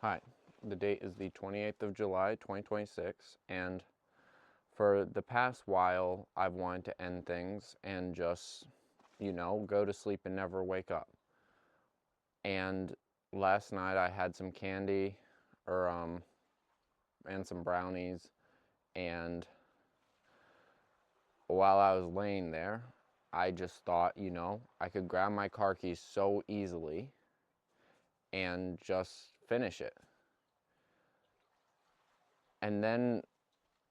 Hi, the date is the 28th of July, 2026, and for the past while, I've wanted to end things and just, go to sleep and never wake up. And last night I had some candy or and some brownies, and while I was laying there, I just thought, I could grab my car keys so easily and just finish it. And then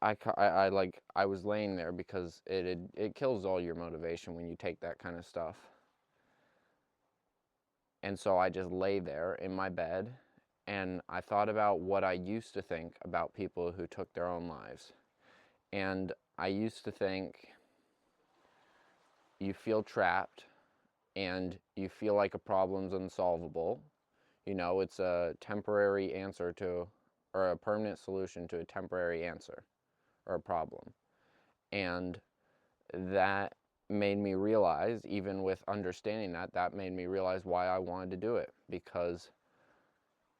I was laying there because it kills all your motivation when you take that kind of stuff. And so I just lay there in my bed and I thought about what I used to think about people who took their own lives. And I used to think you feel trapped and you feel like a problem's unsolvable. It's a temporary answer to, or a permanent solution to a temporary answer or a problem. And that made me realize, even with understanding that made me realize why I wanted to do it. Because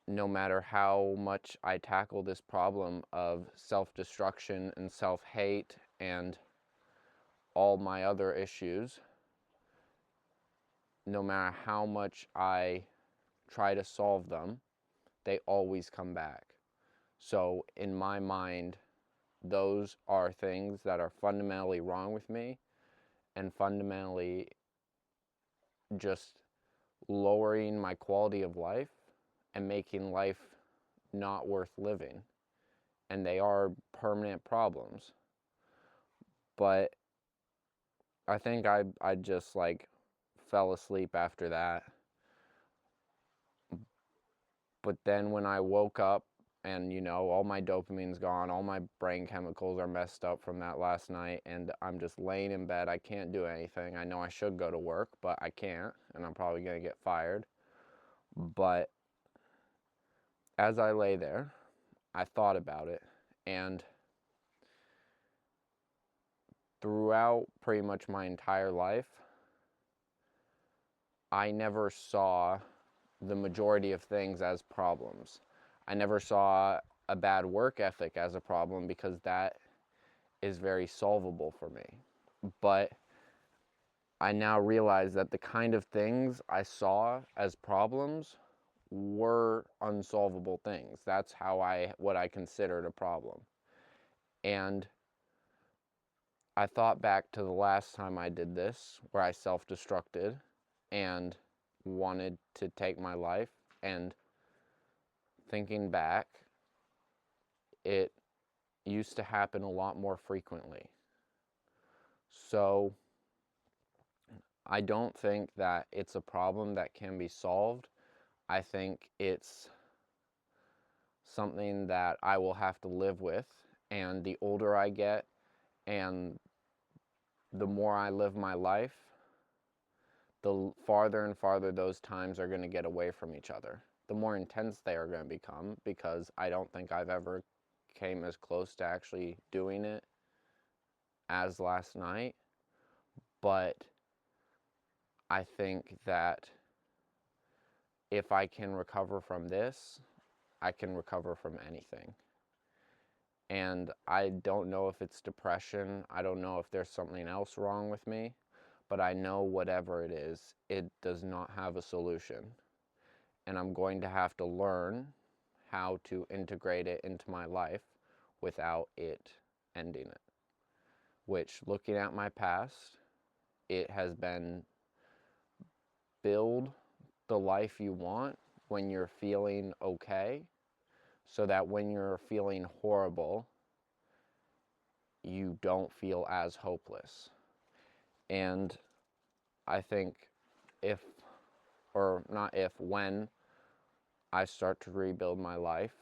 no matter how much I tackle this problem of self-destruction and self-hate and all my other issues, no matter how much I try to solve them, they always come back. So in my mind, those are things that are fundamentally wrong with me and fundamentally just lowering my quality of life and making life not worth living. And they are permanent problems. But I think I just fell asleep after that. But then when I woke up and all my dopamine's gone, all my brain chemicals are messed up from that last night, and I'm just laying in bed. I can't do anything. I know I should go to work, but I can't, and I'm probably going to get fired. But as I lay there, I thought about it, and throughout pretty much my entire life, I never saw the majority of things as problems. I never saw a bad work ethic as a problem because that is very solvable for me. But I now realize that the kind of things I saw as problems were unsolvable things. That's what I considered a problem. And I thought back to the last time I did this, where I self-destructed and wanted to take my life, and thinking back, it used to happen a lot more frequently. So I don't think that it's a problem that can be solved. I think it's something that I will have to live with, and the older I get and the more I live my life, the farther and farther those times are going to get away from each other. The more intense they are going to become, because I don't think I've ever came as close to actually doing it as last night. But I think that if I can recover from this, I can recover from anything. And I don't know if it's depression. I don't know if there's something else wrong with me. But I know whatever it is, it does not have a solution. And I'm going to have to learn how to integrate it into my life without it ending it. Which, looking at my past, it has been build the life you want when you're feeling okay, so that when you're feeling horrible, you don't feel as hopeless. And I think when I start to rebuild my life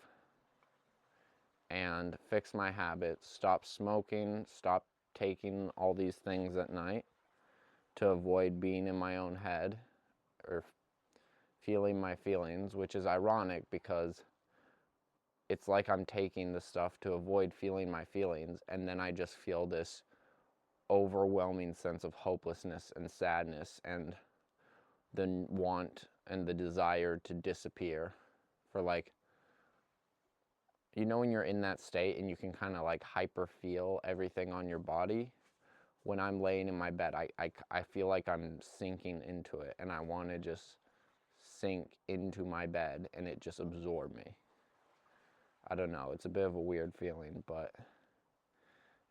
and fix my habits, stop smoking, stop taking all these things at night to avoid being in my own head or feeling my feelings, which is ironic because it's like I'm taking the stuff to avoid feeling my feelings, and then I just feel this overwhelming sense of hopelessness and sadness and the want and the desire to disappear for you know when you're in that state and you can kind of like hyper feel everything on your body? When I'm laying in my bed, I feel like I'm sinking into it, and I want to just sink into my bed and it just absorb me. I don't know, it's a bit of a weird feeling, but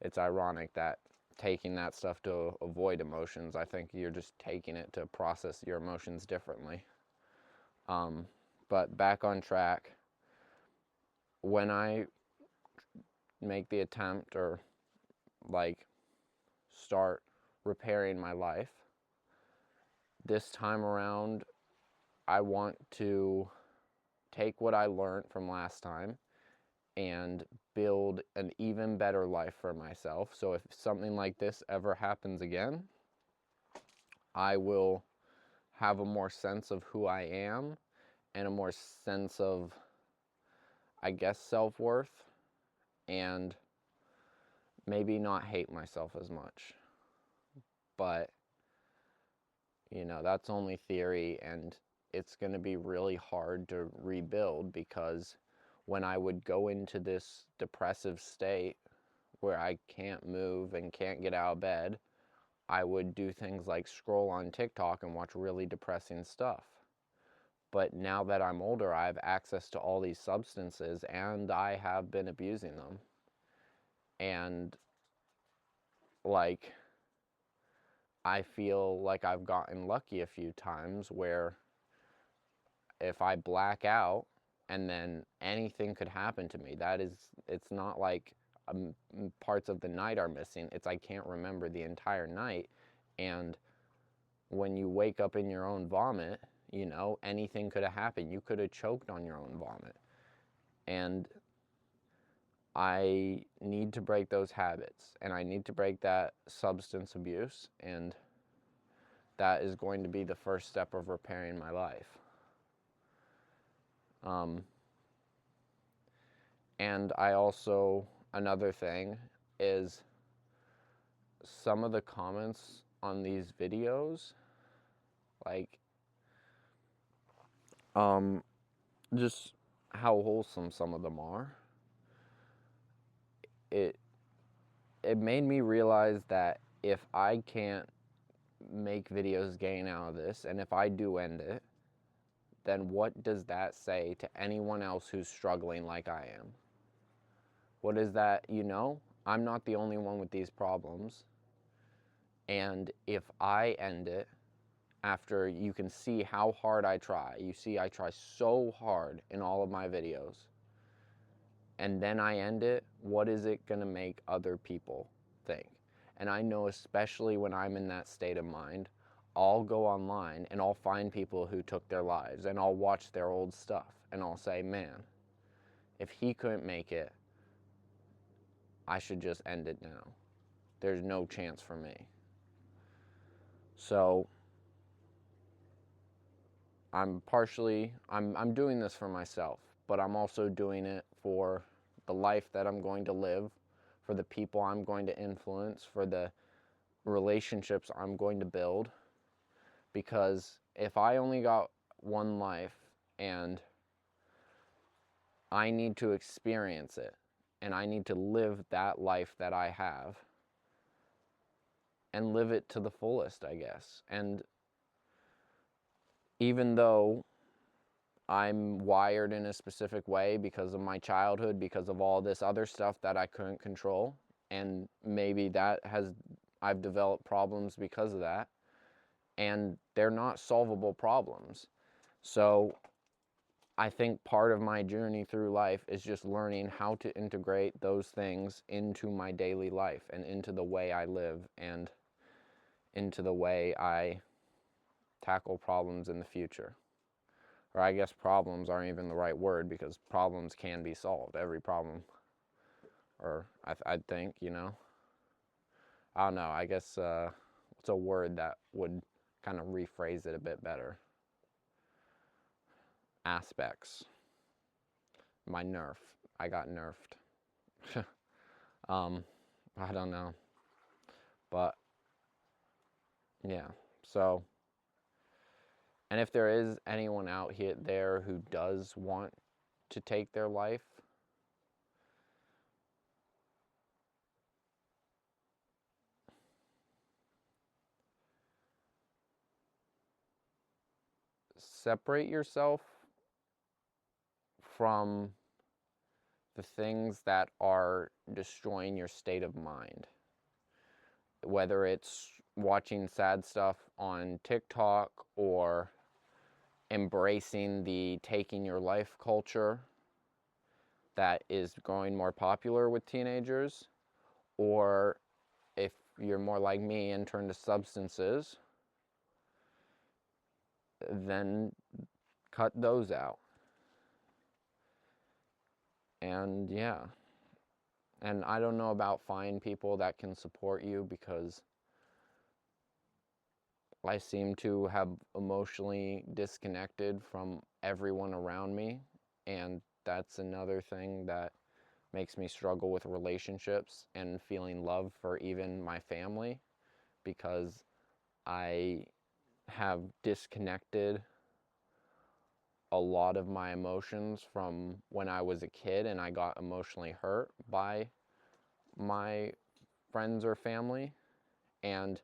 it's ironic that taking that stuff to avoid emotions, I think you're just taking it to process your emotions differently. But back on track, when I make the attempt or like start repairing my life, this time around, I want to take what I learned from last time and build an even better life for myself. So if something like this ever happens again, I will have a more sense of who I am and a more sense of, I guess, self-worth, and maybe not hate myself as much. But, you know, that's only theory, and it's going to be really hard to rebuild, because when I would go into this depressive state where I can't move and can't get out of bed, I would do things like scroll on TikTok and watch really depressing stuff. But now that I'm older, I have access to all these substances, and I have been abusing them. And like, I feel like I've gotten lucky a few times where if I black out and then anything could happen to me, it's not like parts of the night are missing. It's I can't remember the entire night. And when you wake up in your own vomit, you know, anything could have happened. You could have choked on your own vomit. And I need to break those habits, and I need to break that substance abuse, and that is going to be the first step of repairing my life. And I also, another thing is some of the comments on these videos, like, just how wholesome some of them are. It made me realize that if I can't make videos gain out of this, and if I do end it, then what does that say to anyone else who's struggling like I am? What is that, you know? I'm not the only one with these problems. And if I end it, after you can see how hard I try, you see I try so hard in all of my videos, and then I end it, what is it going to make other people think? And I know, especially when I'm in that state of mind, I'll go online and I'll find people who took their lives, and I'll watch their old stuff, and I'll say, man, if he couldn't make it, I should just end it now. There's no chance for me. So I'm doing this for myself, but I'm also doing it for the life that I'm going to live, for the people I'm going to influence, for the relationships I'm going to build. Because if I only got one life and I need to experience it, and I need to live that life that I have, and live it to the fullest, I guess. And even though I'm wired in a specific way because of my childhood, because of all this other stuff that I couldn't control, and maybe I've developed problems because of that, and they're not solvable problems. So I think part of my journey through life is just learning how to integrate those things into my daily life, and into the way I live, and into the way I tackle problems in the future. Or I guess problems aren't even the right word, because problems can be solved. Every problem. Or I'd think, you know. I don't know. I guess what's a word that would kind of rephrase it a bit better? Aspects. My nerf. I got nerfed. I don't know. But yeah. So, and if there is anyone out here there who does want to take their life, separate yourself from the things that are destroying your state of mind. Whether it's watching sad stuff on TikTok or embracing the taking your life culture that is growing more popular with teenagers, or if you're more like me and turn to substances, then cut those out. And yeah, and I don't know about finding people that can support you, because I seem to have emotionally disconnected from everyone around me, and that's another thing that makes me struggle with relationships and feeling love for even my family, because I have disconnected a lot of my emotions from when I was a kid and I got emotionally hurt by my friends or family. And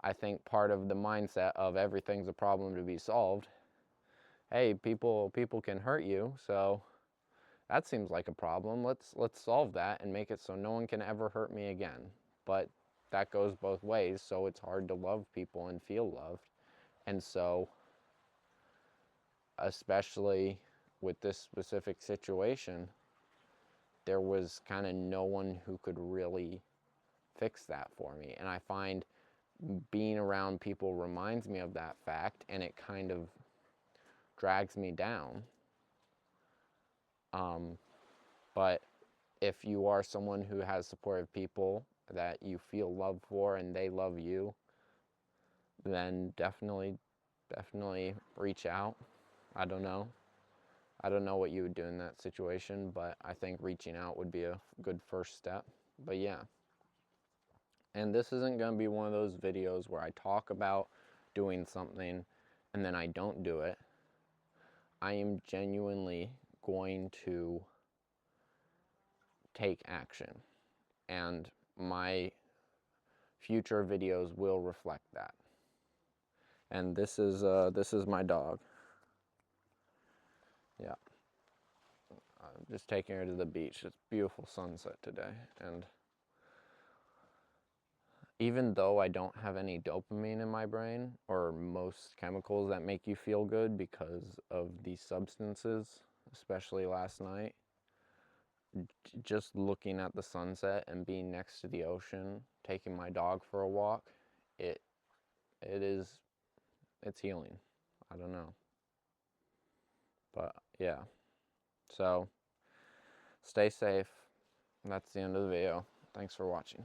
I think part of the mindset of everything's a problem to be solved. Hey, people can hurt you, so that seems like a problem. Let's solve that and make it so no one can ever hurt me again. But that goes both ways, so it's hard to love people and feel loved. And so, especially with this specific situation, there was kind of no one who could really fix that for me. And I find being around people reminds me of that fact, and it kind of drags me down. But if you are someone who has supportive people that you feel love for and they love you, then definitely reach out. I don't know what you would do in that situation, but I think reaching out would be a good first step. But yeah. And this isn't going to be one of those videos where I talk about doing something and then I don't do it. I am genuinely going to take action, and my future videos will reflect that. And this is my dog. Yeah. I'm just taking her to the beach. It's a beautiful sunset today, and even though I don't have any dopamine in my brain or most chemicals that make you feel good because of these substances, especially last night, just looking at the sunset and being next to the ocean, taking my dog for a walk, it's healing. I don't know. But yeah. So stay safe. That's the end of the video. Thanks for watching.